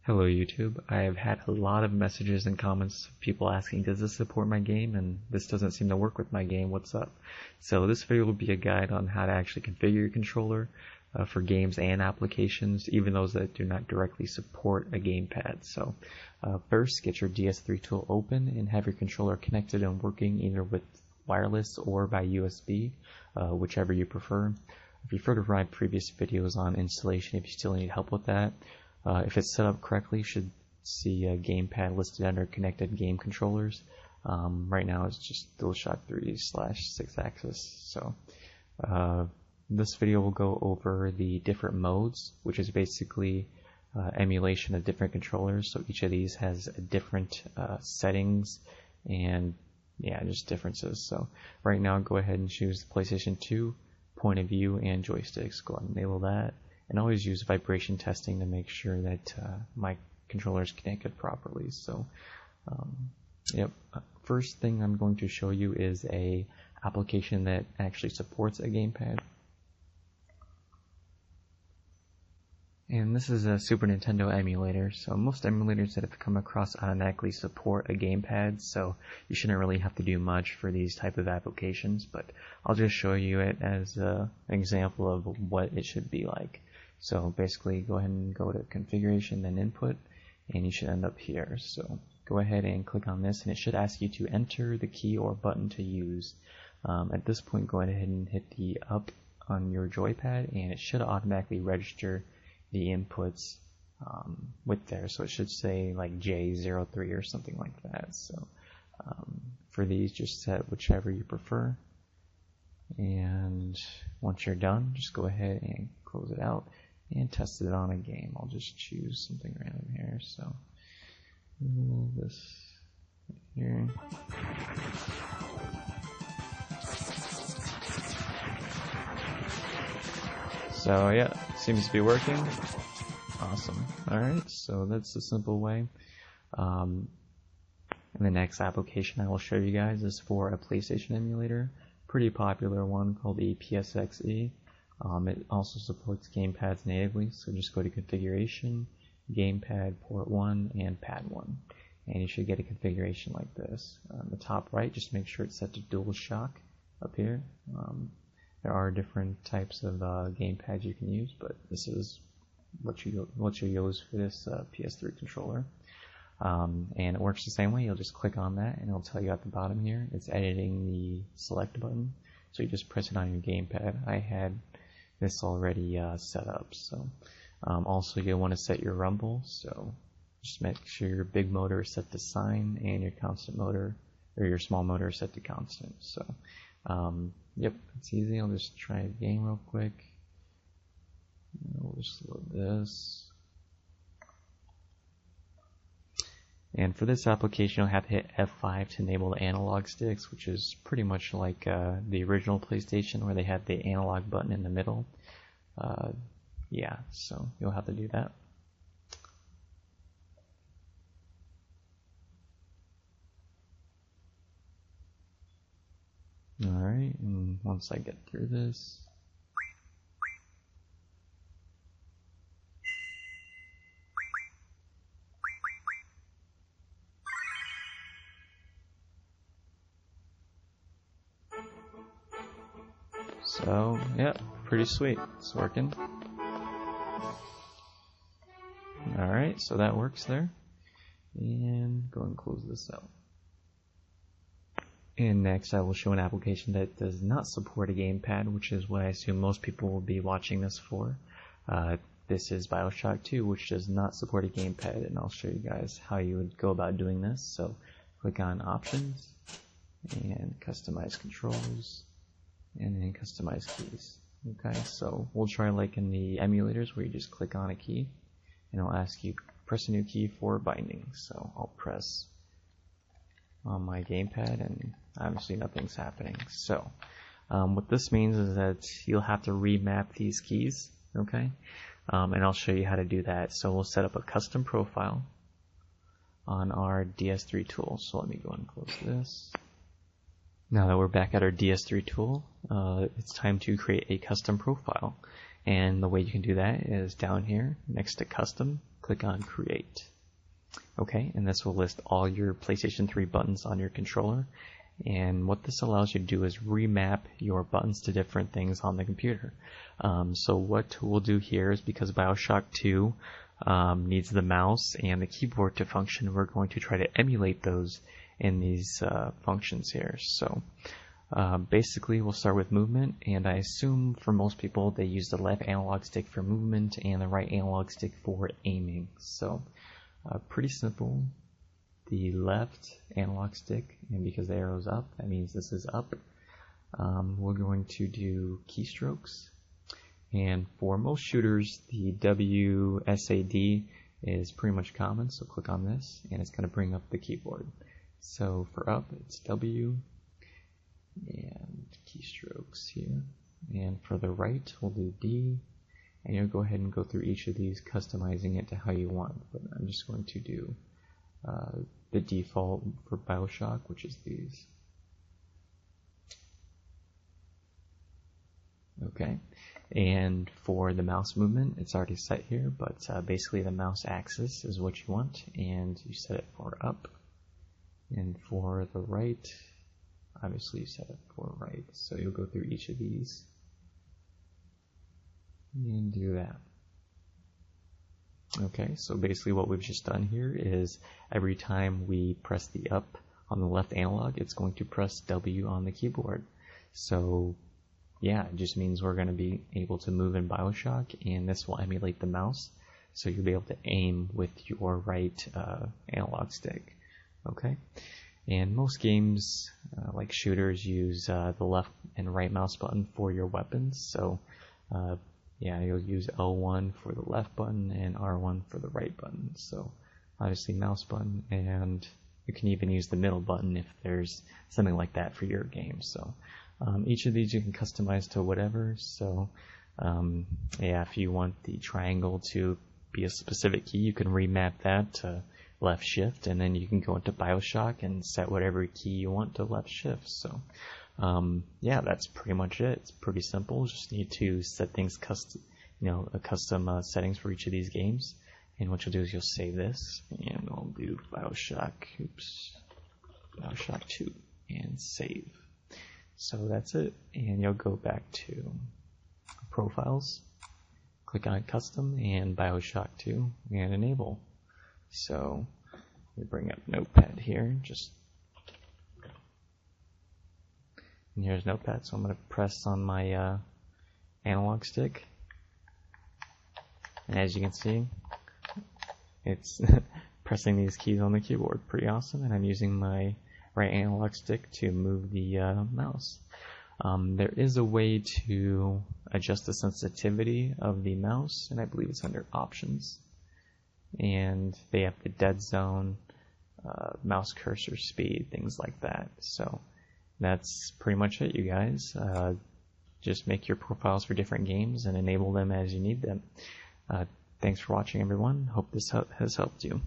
Hello YouTube. I have had a lot of messages and comments of people asking, does this support my game? And this doesn't seem to work with my game, what's up? So this video will be a guide on how to actually configure your controller for games and applications, even those that do not directly support a gamepad. So first, get your DS3 tool open and have your controller connected and working either with wireless or by USB, whichever you prefer. Refer to my previous videos on installation if you still need help with that. If it's set up correctly, you should see a gamepad listed under connected game controllers. Right now it's just DualShock 3/6-axis. So this video will go over the different modes, which is basically emulation of different controllers. So each of these has a different settings and just differences. So right now go ahead and choose the PlayStation 2 point of view and joysticks. Go ahead and enable that. And always use vibration testing to make sure that my controller is connected properly. So, first thing I'm going to show you is a application that actually supports a gamepad. And this is a Super Nintendo emulator. So most emulators that have come across automatically support a gamepad, so you shouldn't really have to do much for these type of applications, but I'll just show you it as an example of what it should be like. So basically go ahead and go to configuration, then input, and you should end up here. So go ahead and click on this, and it should ask you to enter the key or button to use. At this point, go ahead and hit the up on your joypad, and it should automatically register the inputs with there. So it should say like J03 or something like that. So for these, just set whichever you prefer. And once you're done, just go ahead and close it out and test it on a game. I'll just choose something random here. So this here. So yeah, seems to be working. Awesome. Alright, so that's a simple way. And the next application I will show you guys is for a PlayStation emulator. Pretty popular one called the PSXE. It also supports gamepads natively, so just go to configuration, gamepad, port 1, and pad 1. And you should get a configuration like this. On the top right, just make sure it's set to DualShock up here. There are different types of gamepads you can use, but this is what you use for this PS3 controller. And it works the same way. You'll just click on that, and it'll tell you at the bottom here, it's editing the select button. So you just press it on your gamepad. I had this already set up. So also you'll want to set your rumble. So just make sure your big motor is set to sine and your constant motor, or your small motor is set to constant. So yep, it's easy. I'll just try a game real quick. We'll just load this. And for this application, you'll have to hit F5 to enable the analog sticks, which is pretty much like the original PlayStation where they had the analog button in the middle. So you'll have to do that. Alright, and once I get through this, so, yeah, pretty sweet. It's working. Alright, so that works there. And go and close this out. And next, I will show an application that does not support a gamepad, which is what I assume most people will be watching this for. This is BioShock 2, which does not support a gamepad, and I'll show you guys how you would go about doing this. So click on Options, and Customize Controls, and then Customize Keys. Okay, so we'll try like in the emulators where you just click on a key, and it'll ask you press a new key for binding. So I'll press on my gamepad, and obviously nothing's happening. So what this means is that you'll have to remap these keys, okay? And I'll show you how to do that. So we'll set up a custom profile on our DS3 tool. So let me go and close this. Now that we're back at our DS3 tool, it's time to create a custom profile. And the way you can do that is down here next to custom, click on Create. Okay, and this will list all your PlayStation 3 buttons on your controller. And what this allows you to do is remap your buttons to different things on the computer. So what we'll do here is, because BioShock 2 needs the mouse and the keyboard to function, we're going to try to emulate those in these functions here. So basically we'll start with movement, and I assume for most people they use the left analog stick for movement and the right analog stick for aiming. So pretty simple. The left analog stick, and because the arrow's up, that means this is up. We're going to do keystrokes, and for most shooters the WSAD is pretty much common, so click on this and it's going to bring up the keyboard. So for up it's W and keystrokes here, and for the right we'll do D, and you'll go ahead and go through each of these, customizing it to how you want, but I'm just going to do the default for BioShock, which is these. Okay, and for the mouse movement, it's already set here, but basically the mouse axis is what you want, and you set it for up. And for the right, obviously you set it for right, so you'll go through each of these and do that. Okay, so basically what we've just done here is every time we press the up on the left analog, it's going to press W on the keyboard. So yeah, it just means we're going to be able to move in BioShock, and this will emulate the mouse, so you'll be able to aim with your right analog stick. Okay, and most games like shooters use the left and right mouse button for your weapons, so yeah, you'll use L1 for the left button and R1 for the right button. So obviously mouse button, and you can even use the middle button if there's something like that for your game. So each of these you can customize to whatever. So yeah, if you want the triangle to be a specific key, you can remap that to left shift, and then you can go into BioShock and set whatever key you want to left shift. So yeah, that's pretty much it. It's pretty simple. Just need to set things custom settings for each of these games. And what you'll do is you'll save this, and I'll do BioShock 2 and save. So that's it, and you'll go back to Profiles, click on Custom and BioShock 2 and enable. So we bring up Notepad here, and here's Notepad, so I'm going to press on my analog stick, and as you can see, it's pressing these keys on the keyboard. Pretty awesome, and I'm using my right analog stick to move the mouse. There is a way to adjust the sensitivity of the mouse, and I believe it's under Options, and they have the dead zone, mouse cursor speed, things like that. So that's pretty much it, you guys. Just make your profiles for different games and enable them as you need them. Thanks for watching, everyone. Hope this has helped you.